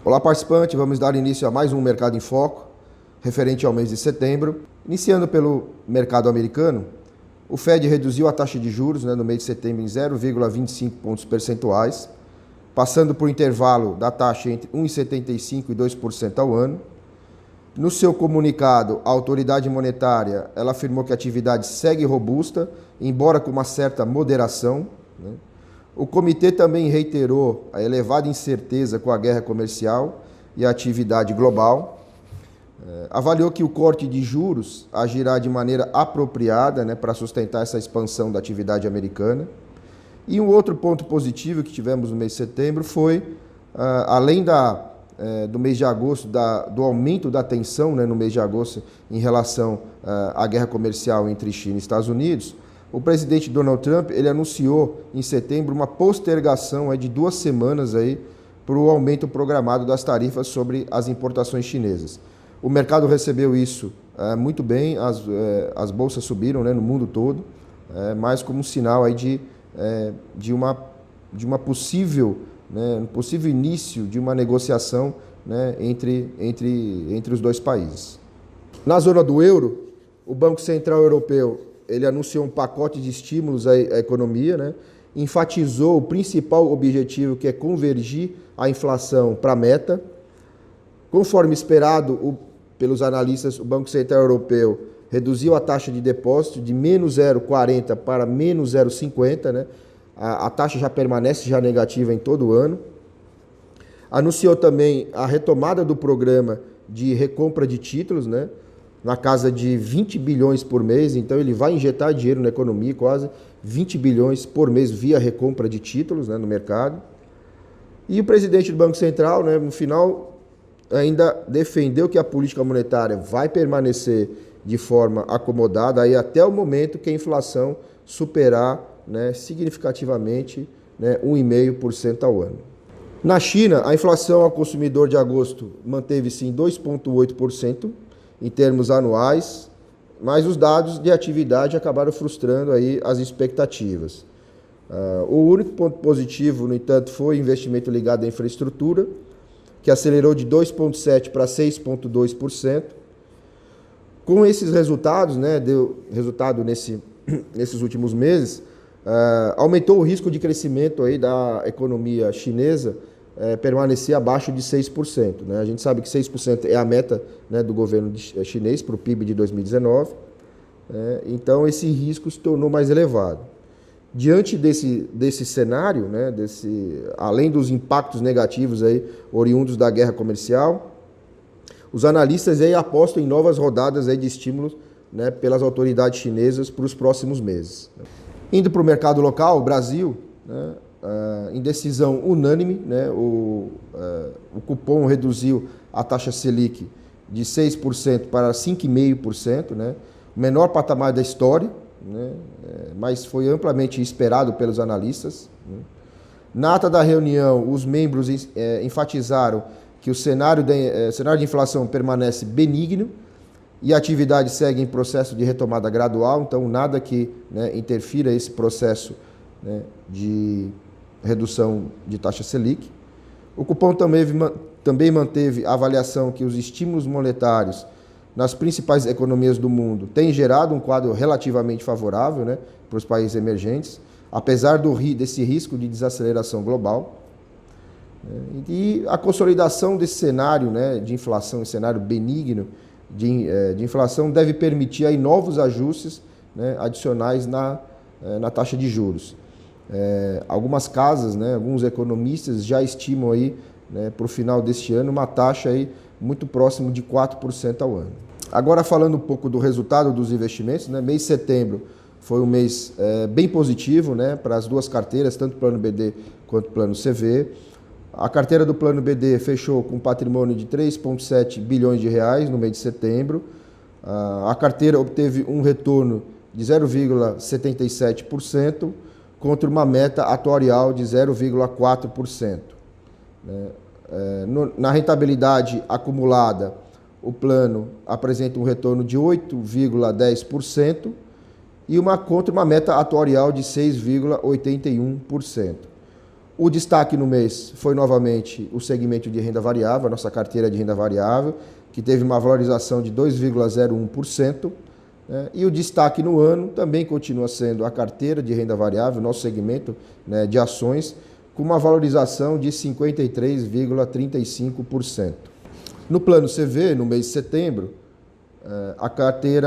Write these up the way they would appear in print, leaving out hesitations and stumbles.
Olá, participante, vamos dar início a mais um Mercado em Foco, referente ao mês de setembro. Iniciando pelo mercado americano, o Fed reduziu a taxa de juros no mês de setembro em 0,25 pontos percentuais, passando por intervalo da taxa entre 1,75% e 2% ao ano. No seu comunicado, a autoridade monetária ela afirmou que a atividade segue robusta, embora com uma certa moderação. O comitê também reiterou a elevada incerteza com a guerra comercial e a atividade global. Avaliou que o corte de juros agirá de maneira apropriada para sustentar essa expansão da atividade americana. E um outro ponto positivo que tivemos no mês de setembro foi, além do mês de agosto, do aumento da tensão no mês de agosto em relação à guerra comercial entre China e Estados Unidos, o presidente Donald Trump ele anunciou em setembro uma postergação de 2 semanas para o aumento programado das tarifas sobre as importações chinesas. O mercado recebeu isso muito bem, as bolsas subiram no mundo todo, mas como um sinal de uma possível, um possível início de uma negociação entre os dois países. Na zona do euro, o Banco Central Europeu ele anunciou um pacote de estímulos à economia, enfatizou o principal objetivo, que é convergir a inflação para a meta. Conforme esperado pelos analistas, o Banco Central Europeu reduziu a taxa de depósito de menos 0,40 para menos 0,50, A taxa já permanece negativa em todo o ano. Anunciou também a retomada do programa de recompra de títulos, na casa de 20 bilhões por mês, então ele vai injetar dinheiro na economia, quase 20 bilhões por mês via recompra de títulos no mercado. E o presidente do Banco Central, no final, ainda defendeu que a política monetária vai permanecer de forma acomodada até o momento que a inflação superar significativamente 1,5% ao ano. Na China, a inflação ao consumidor de agosto manteve-se em 2,8%, em termos anuais, mas os dados de atividade acabaram frustrando as expectativas. O único ponto positivo, no entanto, foi o investimento ligado à infraestrutura, que acelerou de 2,7% para 6,2%. Com esses resultados, deu resultado nesses últimos meses, aumentou o risco de crescimento da economia chinesa, permanecer abaixo de 6%. A gente sabe que 6% é a meta do governo chinês para o PIB de 2019, então esse risco se tornou mais elevado. Diante desse cenário, além dos impactos negativos oriundos da guerra comercial, os analistas apostam em novas rodadas de estímulos pelas autoridades chinesas para os próximos meses. Indo para o mercado local, o Brasil, em decisão unânime, o Copom reduziu a taxa Selic de 6% para 5,5%, o menor patamar da história, mas foi amplamente esperado pelos analistas. Na ata da reunião, os membros enfatizaram que o cenário de inflação permanece benigno e a atividade segue em processo de retomada gradual, então nada que interfira esse processo de redução de taxa Selic. O Copom também manteve a avaliação que os estímulos monetários nas principais economias do mundo têm gerado um quadro relativamente favorável para os países emergentes, apesar desse risco de desaceleração global. E a consolidação desse cenário de inflação, esse cenário benigno de inflação, deve permitir novos ajustes adicionais na taxa de juros. Algumas casas, alguns economistas já estimam para o final deste ano uma taxa muito próximo de 4% ao ano. Agora, falando um pouco do resultado dos investimentos, mês de setembro foi um mês bem positivo para as duas carteiras, tanto o Plano BD quanto o Plano CVE. A carteira do Plano BD fechou com um patrimônio de 3,7 bilhões de reais no mês de setembro. A carteira obteve um retorno de 0,77%, contra uma meta atuarial de 0,4%. Na rentabilidade acumulada, o plano apresenta um retorno de 8,10% e contra uma meta atuarial de 6,81%. O destaque no mês foi novamente o segmento de renda variável, a nossa carteira de renda variável, que teve uma valorização de 2,01%. Né? E o destaque no ano também continua sendo a carteira de renda variável, nosso segmento, né, de ações, com uma valorização de 53,35%. No plano CV, no mês de setembro,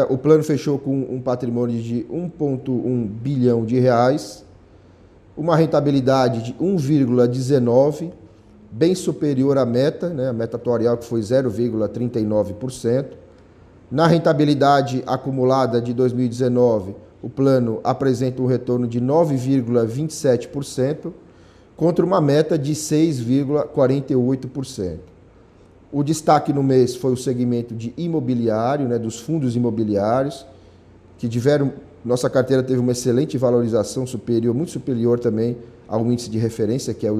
o plano fechou com um patrimônio de 1,1 bilhão de reais, uma rentabilidade de 1,19, bem superior à meta, né, a meta atuarial que foi 0,39%. Na rentabilidade acumulada de 2019, o plano apresenta um retorno de 9,27%, contra uma meta de 6,48%. O destaque no mês foi o segmento de imobiliário, né, dos fundos imobiliários, que nossa carteira teve uma excelente valorização, muito superior também ao índice de referência, que é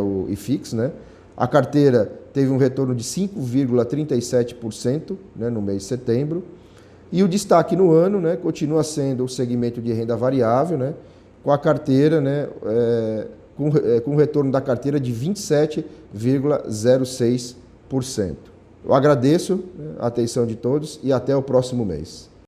o IFIX, né? A carteira teve um retorno de 5,37%, né, no mês de setembro. E o destaque no ano, né, continua sendo o segmento de renda variável, né, com a carteira, né, com o retorno da carteira de 27,06%. Eu agradeço a atenção de todos e até o próximo mês.